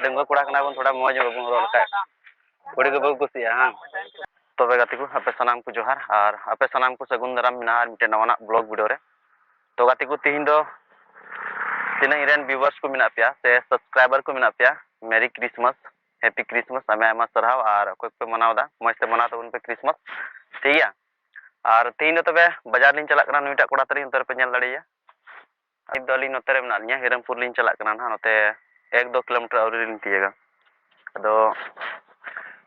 डंगुआ कोड़ा कना बन थोड़ा मौज बाबू हरो लका कोड़ी को बाबू कुसिया हां तबे गाती को आपे सनाम को जोहार और आपे सनाम को सगुन दाराम मिना और मिटे नवाना ब्लॉग वीडियो रे तो गाती को तीन दो तीन इरेन व्यूअर्स को मिना पिया से सब्सक्राइबर को मिना पिया मेरी क्रिसमस हैप्पी क्रिसमस आमे आमा सरहाव और कोई पे मनावदा मौज ते मनाव तबन पे क्रिसमस ठीक गया और तीन दो तबे बाजार लिन चला कना नुइटा कोड़ा तरी अंतर पे नेल दाड़िया इन दो लिन नोते रे मेना लिया हिरमपुर लिन चला कना ना नोते 1-2 किलोमीटर और लिन तियेगा अदो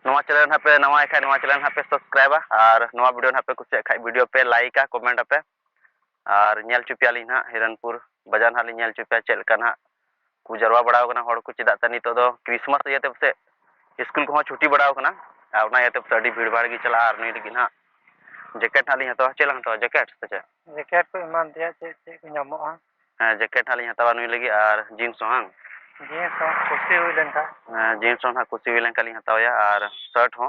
नवा चैनल ना पे नवा एखा नवा चैनल ना पे सब्सक्राइब और नवा वीडियो ना पे कुछ एखा वीडियो पे लाइक कमेंट पे और नेल चुपिया लिन हा हिरनपुर बाजार ना लिन नेल चुपिया चेल कना को जरवा बड़ाव कना हड़ को चिदा तनी तो दो क्रिसमस इयते से स्कूल को छुट्टी बड़ाव कना और ना इयते अडी भीड़ भाड़ गी चला और नुई लगी ना जैकेट हाली हतो चेला हतो जैकेट से जैकेट को ईमान दिया चे को ᱧᱟᱢᱚᱜᱼᱟ हां जैकेट हाली हतवा नुई लगी और जीन्स हां जीन्स खुशी हुई लेनका जीन्स ना खुशी हुई लेनका लिन हतवा और शर्ट हो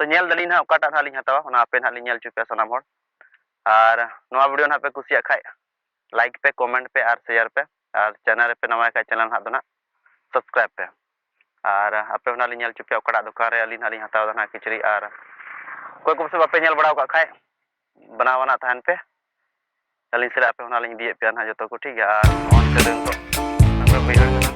तो नेल दली ना ओकाटा हाली हतवा ना पे हाली नेल चुपे सनाम हर और नवा वीडियो ना पे कुसिया खाय लाइक पे कमेंट पे और शेयर पे और चैनल पे नवा का चैनल हा दना सब्सक्राइब पे और आपे होना नेल चुपे ओकाटा दुकान रे अली हाली हतवा ना किचरी और कोई को से बापे नेल बड़ाव का खाय बनावाना थान पे अली से आपे होना दिए पे ना जतो को ठीक है और ऑन कर दें तो बिगड़ गया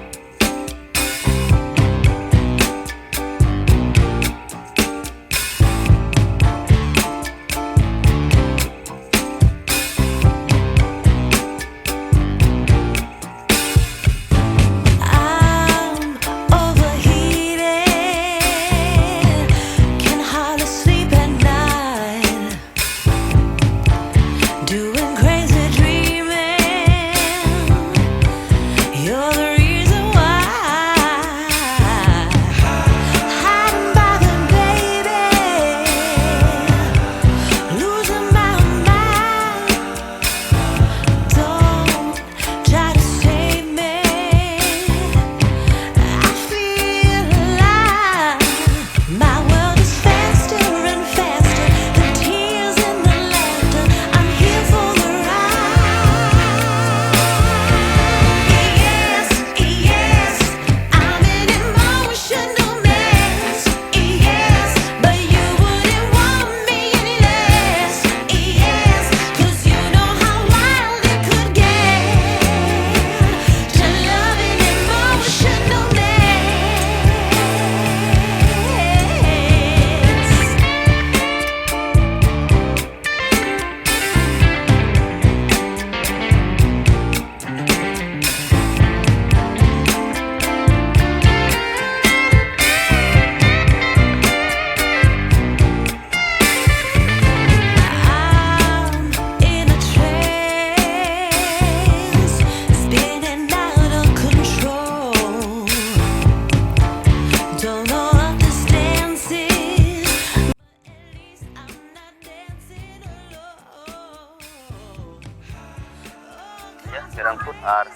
हिरमपुर और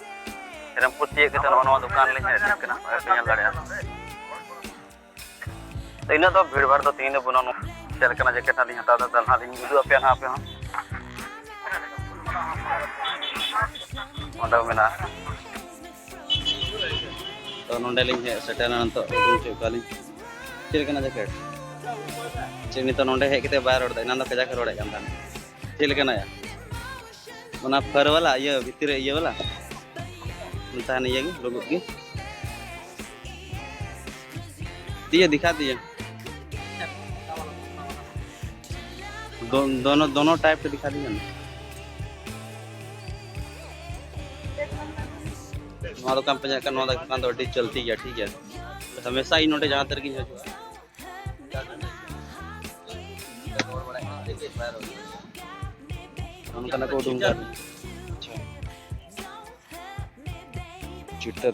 हिरमपुर तीय के नवा दुकान ले हेड कना पेल दाड़िया तो इन दो भीड़ भाड़ दो तीन बनो चल कना जैकेट हाली हता दा दल हाली उदु पे ना पे ओंडा मेना तो नोंडे लिंग हे सेटल न तो उदु काली चल कना जैकेट चिनी तो नोंडे हे केते बाय रोड दा इना दो कजा के रोडे कान चल कना या ओना फर वाला ये भीतर ये वाला तान ये लोगो की दिए दिखा दिए दोनों टाइप के दिखा दिए ना दुकान पे जाकर ना दुकान तो अड्डी चलती है ठीक है हमेशा ही नोटे जहाँ तक की उनका ना को दूंगा ट्विटर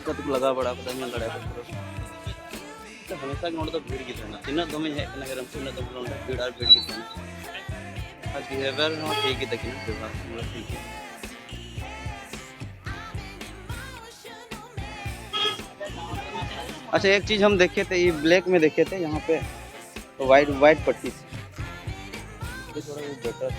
कत लगा बड़ा पता नहीं लड़ा तो हमेशा नोट तो भीड़ की था तीन दो में है ना गरम तीन दो नोट भीड़ और भीड़ की था आज बिहेवियर नो ठीक ही देखिए व्यवहार ठीक है अच्छा एक चीज हम देखे थे ये ब्लैक में देखे थे यहाँ पे वाइट पट्टी थोड़ा बेटर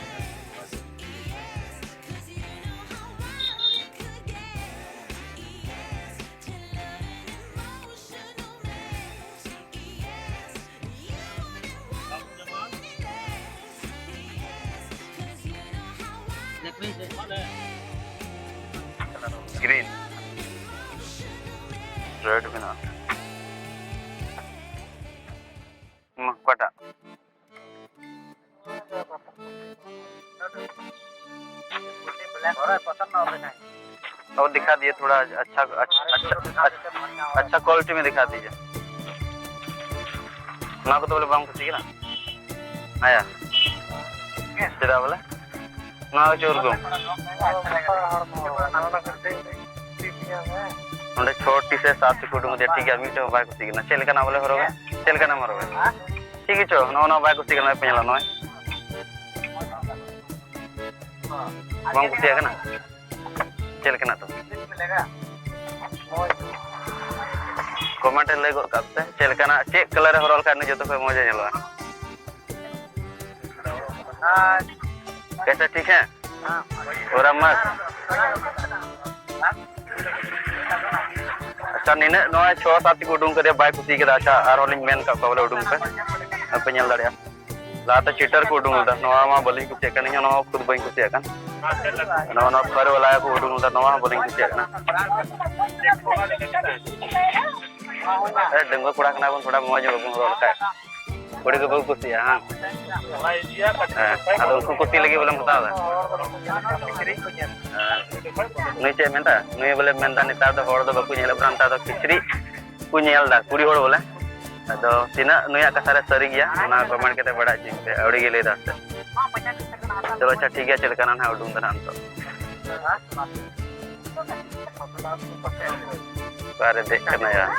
ग्रीन रेड भी ना पटा और दिखा दिए थोड़ा अच्छा अच्छा क्वालिटी में दिखा दीजिए ना को तो बोले बाम कुछ ना आया चला बोले ना चोर को नोडे छोटी से 7 फुट मुझे ठीक है मीटर बाय कुछ ना चल का ना बोले हरोगे चल का ना मरोगे ठीक है चो नो बाय कुछ ना पेला नो बाम कुछ है ना चल के ना तो कमेंट ले गो करते चल का ना चे कलर हरोल का जो तो कोई मजा चलो कैसे ठीक है और मत अच्छा नीने नो 6-7 को उडुंग करे बाय कुसी के अच्छा और लिंग मेन का बोले उडुंग पे पे नेल दाड़िया लाता चीटर को उडुंग दा नवा मा बलिंग कुसी का नहीं नो खुद बई कुसी का नो नो फर वाला को उडुंग दा नवा बलिंग कुसी का ए डंगो कुड़ा कना बन थोड़ा मौज बगुन रोल का कुड़ी को बहुत कुसी हां अदो उनको कुसी लगी बोले बता दा नुई चे मेंता नुई बोले मेंता नेतार दो हड़ दो बाकु नेल ब्रांता दो किचरी कु नेल दा कुड़ी हड़ बोले अदो तिना नुई कथा रे सरी गया ना कमेंट केते बड़ा जी पे अड़ी गे ले दा चलो अच्छा ठीक है चल कना ना उडुंग दा तो बारे देख करना यार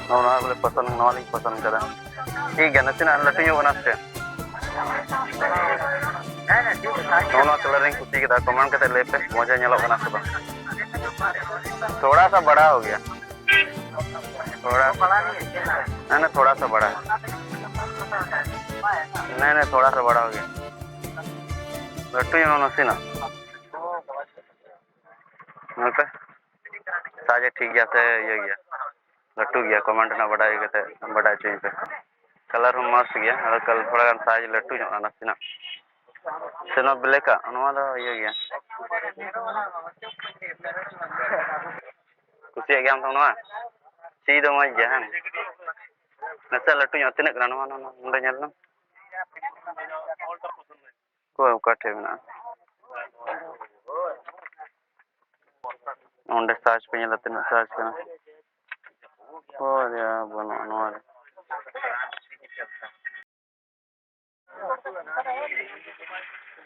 नौना बोले पसंद नौली पसंद करा ठीक है नसीना लटी हो बनाते नौना कलरिंग कुछ की कमेंट करते ले पे मजा नेलो बना सब थोड़ा सा बड़ा हो गया थोड़ा नहीं थोड़ा सा बड़ा नहीं थोड़ा सा बड़ा हो गया लट्टू ही नसीना पे साजे ठीक गया से ये गया लट्टू गया कमेंट ना बढ़ाई के बढ़ा चाहिए पे कलर हम मस्त गया और कल थोड़ा गान साइज लट्टू जो ना सीना सेनो ब्लैक का अनवा दा ये गया कुछ गया हम तो ना सी दो मज गया हम नसे लट्टू जो तिने ग्रान वा ना मुंडे नेल ना को काटे ना उन्हें सर्च पे नहीं लगते ना सर्च करना और यार बनो नॉर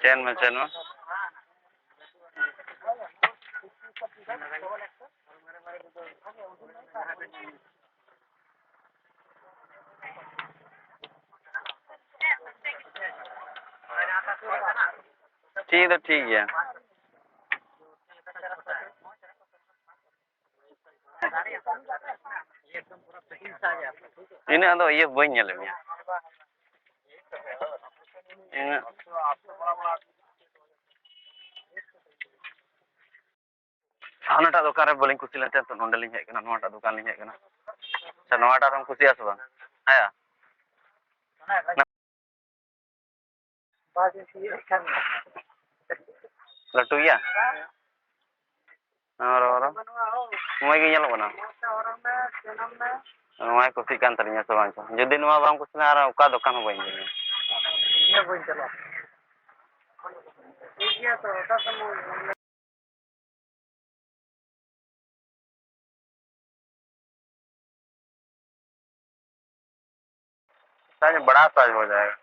चैन में ठीक है ठीक है ini ada iya banyak lebihnya ini ana tak dukan re boling kusi lente to nondeling hek kana noa tak dukan ling hek kana sa noa ta ram kusi asu bang aya latu ya ora moi gi nyalo bana moi kusi kan tarinya so bang jodi noa bang kusi ara uka dukan ho bain jeni iya bain chalo iya to ta samu size बड़ा size हो जाएगा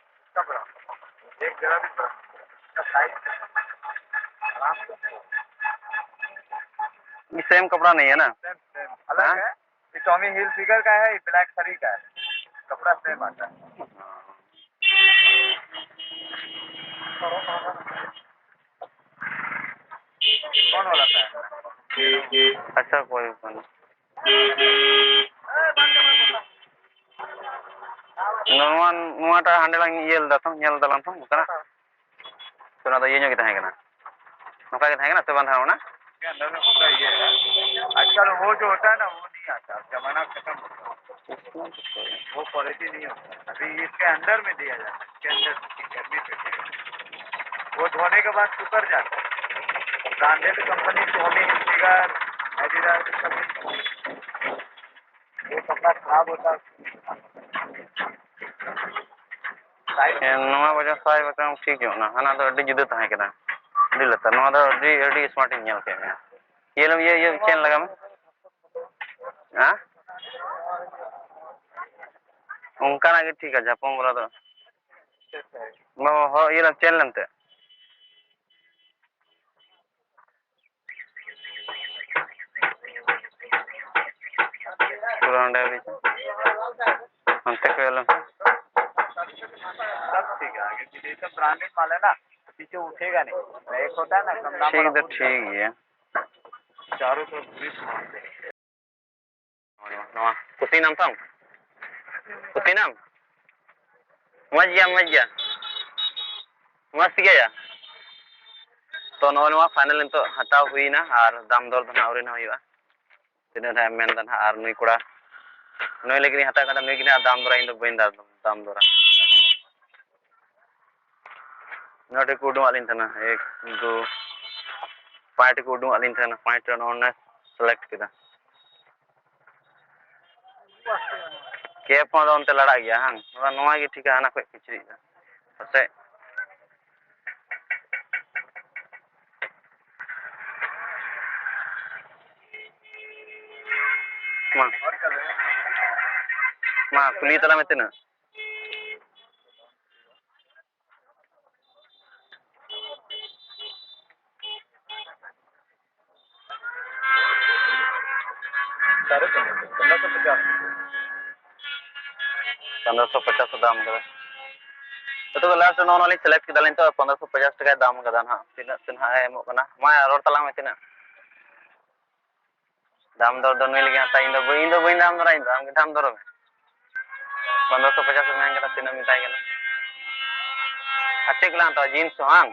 एक जरा भी बड़ा size ये same कपड़ा नहीं है ना सेम अलग है ये टॉमी हिल फिगर का है ये ब्लैक सरी का है कपड़ा सेम आता है कौन वाला है अच्छा कोई नुआ टा हांडे lang yel datang nyel dalam tuh bukan सुना तो ये न्यों कितना है क्या ना नौका कितना है क्या ना सेवन था ना क्या अंदर में पूरा ये है आजकल वो जो होता है ना वो नहीं आता जमाना खत्म हो गया वो क्वालिटी नहीं होता। अभी इसके अंदर में दिया जाता है, इसके अंदर गर्मी पे दिया जाता है। वो धोने के बाद सुधर जाता है। Branded company Sony, figure, Adidas company, वो कपड़ा खराब होता नवा वजह साइ बका ठीक हो ना हना तो अड्डी जुदा तहां केना अड्डी लता नवा तो अड्डी स्मार्ट ᱧᱮᱞ के ये चेन लगा में हां उनका ना ठीक है जापान बोला तो मैं हो ये चेन लेंते पूरा अंडे भी अंते को ये सब ठीक है। आगे पीछे सब ब्रांडेड माल है ना, पीछे उठेगा नहीं। एक होता है ना कम दाम ठीक वाला, तो ठीक है चारों तरफ ग्रिप मारते हैं। नवा कुती नाम था कुती नाम मजा मस्त गया तो नवा फाइनल तो हटाव हुई ना और दाम दर धना औरी ना हुआ तीन मेन दना और नुई कोड़ा नुई लेकिन हटा कदा नुई किना दाम दरा इन दो बइन दाम दरा नोटे को उडुं आलिन थना 1 2 5 को उडुं आलिन थना 5 रन ऑन सेलेक्ट किदा केप मा उनते लड़ा गया हां नवा की ठीक है हना को किचरी पसे मा कुली तला में तना सारे 1550 दाम का तो लास्ट नॉन वाली सेलेक्ट किदा तो 1550 टका दाम का ना तीना तीना एमो कना मा रोड तला में तीना दाम दर दो नुई लगे हता इन दो बइन दाम दरा इन दाम के दाम दर 1550 में कना तीना मिटाई कना अच्छे कला तो जींस हां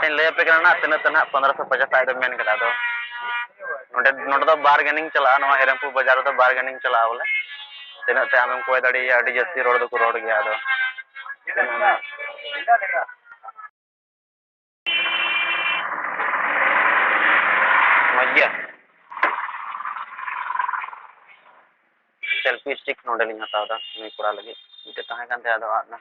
इन ले पे कना तीना तीना 1550 आइदो मेन कदा दो नोटे नोटे तो बार्गेनिंग चला नवा हेरमपुर बाजार तो बार्गेनिंग चला बोले तीना ते आमें कोई दाड़ी अडी जस्ती रोड दो को रोड गया दो मज्जा सेल्फी स्टिक नोडे लिंग हताव दा नुई कोड़ा लगे इते ताहे कांते आदो आना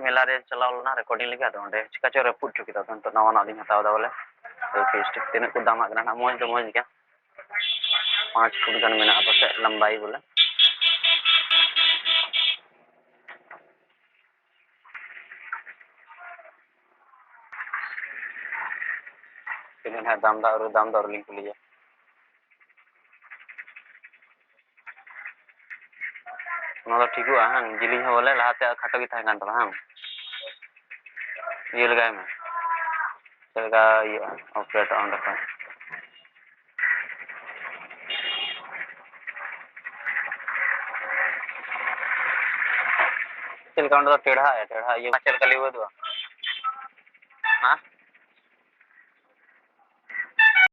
मेला रे चलाव ना रिकॉर्डिंग लगे आदो ओंडे चिका चो रेपुट चुकी दा तो नवा ना लिंग हताव दा बोले सेल्फी स्टिक तीना को दाम आगना ना मोज गया 5 फुट गन में ना बस लंबाई बोले तीना दाम दा लिंग कुलिया ना ठीक हुआ हां जिलिंग हो बोले लाते खाटो की थाय कान तो हां ये लगाए में चलगा ये ऑपरेट ऑन रखा चल काउंट तो टेढ़ा है ये चल कली हुआ तो